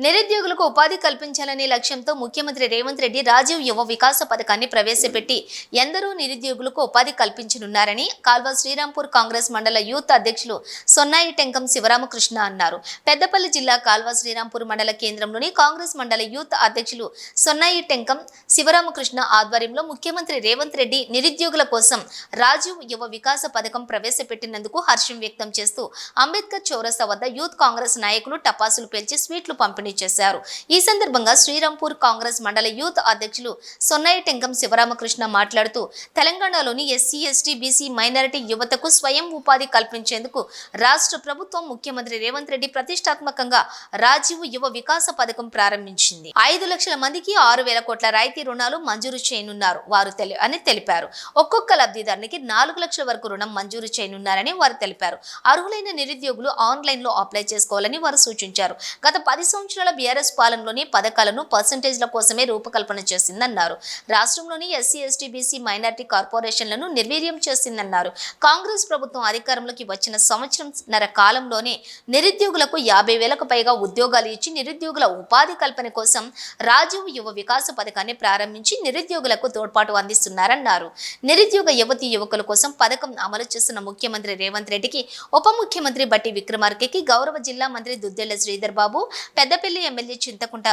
నిరుద్యోగులకు ఉపాధి కల్పించాలనే లక్ష్యంతో ముఖ్యమంత్రి రేవంత్ రెడ్డి రాజీవ్ యువ వికాస పథకాన్ని ప్రవేశపెట్టి ఎందరో నిరుద్యోగులకు ఉపాధి కల్పించనున్నారని కాల్వ శ్రీరాంపూర్ కాంగ్రెస్ మండల యూత్ అధ్యక్షులు సొన్నాయి టెంకం శివరామకృష్ణ అన్నారు. పెద్దపల్లి జిల్లా కాల్వ శ్రీరాంపూర్ మండల కేంద్రంలోని కాంగ్రెస్ మండల యూత్ అధ్యక్షులు సొన్నాయి టెంకం శివరామకృష్ణ ఆధ్వర్యంలో ముఖ్యమంత్రి రేవంత్ రెడ్డి నిరుద్యోగుల కోసం రాజీవ్ యువ వికాస పథకం ప్రవేశపెట్టినందుకు హర్షం వ్యక్తం చేస్తూ అంబేద్కర్ చౌరస్తా వద్ద యూత్ కాంగ్రెస్ నాయకులు టపాసులు పేల్చి స్వీట్లు పంపిణీ చేశారు. ఈ సందర్భంగా శ్రీరాంపూర్ కాంగ్రెస్ మండల యూత్ అధ్యక్షులు సొన్నాయి టెంకం శివరామకృష్ణ మాట్లాడుతూ తెలంగాణలోని ఎస్సీ, ఎస్టీ, బీసీ, మైనారిటీ యువతకు స్వయం ఉపాధి కల్పించేందుకు రాష్ట్ర ప్రభుత్వం ముఖ్యమంత్రి రేవంత్ రెడ్డి ప్రతిష్టాత్మకంగా రాజీవ్ యువ వికాస పథకం ప్రారంభించింది. 5 లక్షల మందికి 6,000 కోట్ల రాయితీ రుణాలు మంజూరు చేయనున్నారు వారు అని తెలిపారు. ఒక్కొక్క లబ్ధిదారునికి 4 లక్షల వరకు రుణం మంజూరు చేయనున్నారని వారు తెలిపారు. అర్హులైన నిరుద్యోగులు ఆన్లైన్ లో అప్లై చేసుకోవాలని వారు సూచించారు. గత 10 సంవత్సరాల బీఆర్ఎస్ పాలనలోని పథకాలను పర్సెంటేజ్ల కోసమే రూపకల్పన చేసిందన్నారు. రాష్ట్రంలోని ఎస్సీ, ఎస్టీ, బీసీ, మైనారిటీ కార్పొరేషన్లను నిర్వీర్యం చేసిందన్నారు. కాంగ్రెస్ ప్రభుత్వం అధికారంలోకి వచ్చిన సంవత్సరంన్నర కాలంలోనే నిరుద్యోగులకు 50,000కు పైగా ఉద్యోగాలు ఇచ్చి నిరుద్యోగుల ఉపాధి కల్పన కోసం రాజీవ్ యువ వికాస పథకాన్ని ప్రారంభించి నిరుద్యోగులకు తోడ్పాటు అందిస్తున్నారన్నారు. నిరుద్యోగ యువతీ యువకుల కోసం పథకం అమలు చేస్తున్న ముఖ్యమంత్రి రేవంత్ రెడ్డికి, ఉప ముఖ్యమంత్రి బట్టి విక్రమార్కకి, గౌరవ జిల్లా మంత్రి దుద్దెళ్ల శ్రీధర్ బాబు, పెద్దపల్లి ఎమ్మెల్యే చింతకుంట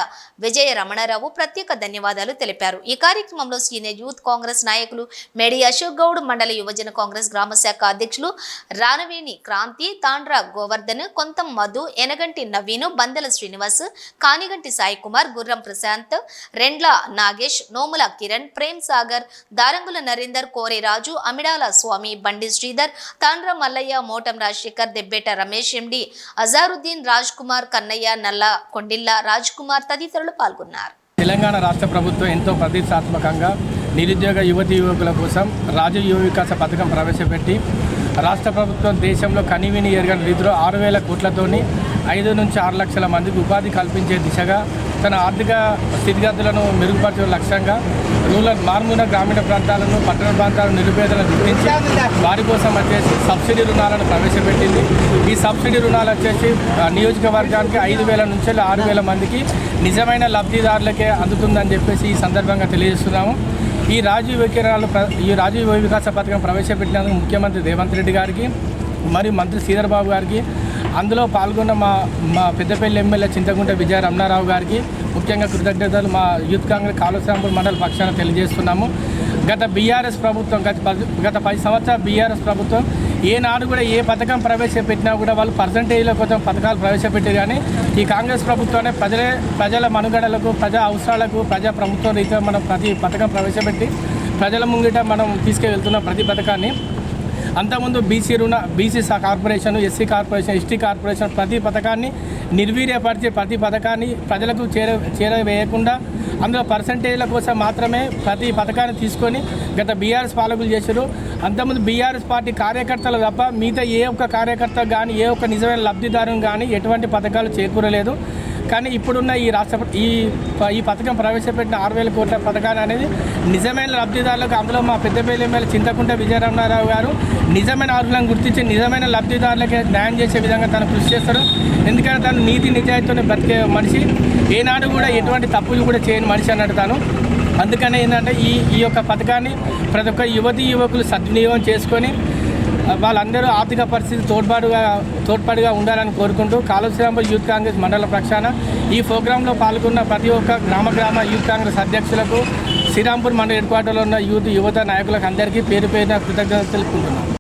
విజయ రమణారావు ప్రత్యేక ధన్యవాదాలు తెలిపారు. ఈ కార్యక్రమంలో సీనియర్ యూత్ కాంగ్రెస్ నాయకులు మేడి అశోక్ గౌడ్, మండల యువజన కాంగ్రెస్ గ్రామ శాఖ అధ్యక్షులు రానవేణి క్రాంతి, తాండ్ర గోవర్ధన్, కొంతం మధు, ఎనగంటి నవీను, బందెల శ్రీనివాస్, కానిగంటి సాయి కుమార్, గుర్రం ప్రశాంత్, రెండ్ల నాగేష్, నోముల కిరణ్, ప్రేమ్ సాగర్, దారంగుల నరేందర్, కోరే రాజు, అమిడాల స్వామి, బండి శ్రీధర్, తాండ్ర మల్లయ్య, మోటం రాజశేఖర్, దెబ్బేట రమేష్, ఎండి అజారుద్దీన్, రాజ్ కుమార్, కన్నయ్య, నల్ల కొండిల్ల, రాజ్ కుమార్ తదితరులు పాల్గొన్నారు. తెలంగాణ రాష్ట్ర ప్రభుత్వం ఎంతో ప్రతిష్టాత్మకంగా నిరుద్యోగ యువతీ యువకుల కోసం రాజీవ్ యువ వికాస పథకం ప్రవేశపెట్టి రాష్ట్ర ప్రభుత్వం దేశంలో కనీవిని ఎరగని రీతిలో 6,000 కోట్లతోని 5 నుంచి 6 లక్షల మందికి ఉపాధి కల్పించే దిశగా తన ఆర్థిక స్థితిగతులను మెరుగుపరచే లక్ష్యంగా మారుమూల గ్రామీణ ప్రాంతాలను, పట్టణ ప్రాంతాలను నిరుపేదలను గుర్తించి వారి కోసం వచ్చేసి సబ్సిడీ రుణాలను ప్రవేశపెట్టింది. ఈ సబ్సిడీ రుణాలు వచ్చేసి నియోజకవర్గానికి 5,000 నుంచి 6,000 మందికి నిజమైన లబ్ధిదారులకే అందుతుందని చెప్పేసి ఈ సందర్భంగా తెలియజేస్తున్నాము. ఈ రాజీవ్ యువ వికాస పథకం ప్రవేశపెట్టినందుకు ముఖ్యమంత్రి రేవంత్ రెడ్డి గారికి మరియు మంత్రి శ్రీధర్ బాబు గారికి, అందులో పాల్గొన్న మా పెద్దపల్లి ఎమ్మెల్యే చింతకుంట విజయ రమణారావు గారికి ముఖ్యంగా కృతజ్ఞతలు మా యూత్ కాంగ్రెస్ కాల్వ శ్రీరాంపూర్ మండల పక్షాన తెలియజేస్తున్నాము. గత 10 సంవత్సరాల బీఆర్ఎస్ ప్రభుత్వం ఏనాడు కూడా ఏ పథకం ప్రవేశపెట్టినా కూడా వాళ్ళు పర్సంటేజ్ల కోసం పథకాలు ప్రవేశపెట్టారు. కానీ ఈ కాంగ్రెస్ ప్రభుత్వాన్ని ప్రజల మనుగడలకు, ప్రజా అవసరాలకు, ప్రజా ప్రభుత్వం రీతిగా మనం ప్రతి పథకం ప్రవేశపెట్టి ప్రజల ముంగిట మనం తీసుకువెళ్తున్న ప్రతి పథకాన్ని అంతకుముందు BC corporation, SC corporation, ST corporation ప్రతి పథకాన్ని నిర్వీర్యపరిచే ప్రతి పథకాన్ని ప్రజలకు చేరవేయకుండా అందులో పర్సంటేజ్ల కోసం మాత్రమే ప్రతి పథకాన్ని తీసుకొని గత బీఆర్ఎస్ పాలకులు చేశారు. అంతకుముందు బీఆర్ఎస్ పార్టీ కార్యకర్తలు తప్ప మిగతా ఏ ఒక్క కార్యకర్త కానీ ఏ ఒక్క నిజమైన లబ్ధిదారుని కానీ ఎటువంటి పథకాలు చేకూరలేదు. కానీ ఇప్పుడున్న ఈ పథకం ప్రవేశపెట్టిన 6,000 కోట్ల పథకాన్ని అనేది నిజమైన లబ్ధిదారులకు, అందులో మా పెద్దపల్లి ఎమ్మెల్యే చింతకుంట విజయ రమణారావు గారు నిజమైన అర్హులను గుర్తించి నిజమైన లబ్ధిదారులకే న్యాయం చేసే విధంగా తను కృషి చేస్తారు. ఎందుకంటే తను నీతి నిజాయితీతో బ్రతికే మనిషి, ఏనాడు కూడా ఎటువంటి తప్పులు కూడా చేయని మనిషి అన్నట్టు తాను. అందుకనే ఏంటంటే ఈ యొక్క పథకాన్ని ప్రతి ఒక్క యువతీ యువకులు సద్వినియోగం చేసుకొని వాళ్ళందరూ ఆర్థిక పరిస్థితి తోడ్పాటుగా ఉండాలని కోరుకుంటూ కాల్వ శ్రీరాంపూర్ యూత్ కాంగ్రెస్ మండల పక్షాన ఈ ప్రోగ్రాంలో పాల్గొన్న ప్రతి ఒక్క గ్రామ యూత్ కాంగ్రెస్ అధ్యక్షులకు, శ్రీరాంపూర్ మండల హెడ్ క్వార్టర్లో ఉన్న యువత నాయకులకు అందరికీ పేరు పేరున కృతజ్ఞతలు తెలుపుకుంటున్నాను.